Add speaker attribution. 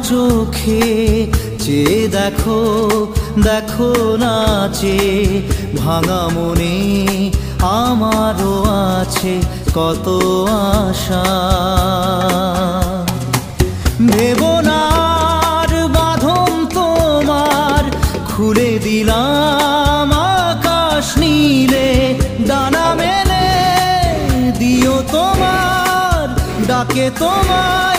Speaker 1: চোখে চেয়ে দেখো, দেখো নাচে ভাঙা মনে আমারও আছে কত আশা। ভেবো না আর বাঁধন তোমার, খুলে দিলাম আকাশ নীলে, ডানা মেলে দিও তোমার, ডাকে তোমায়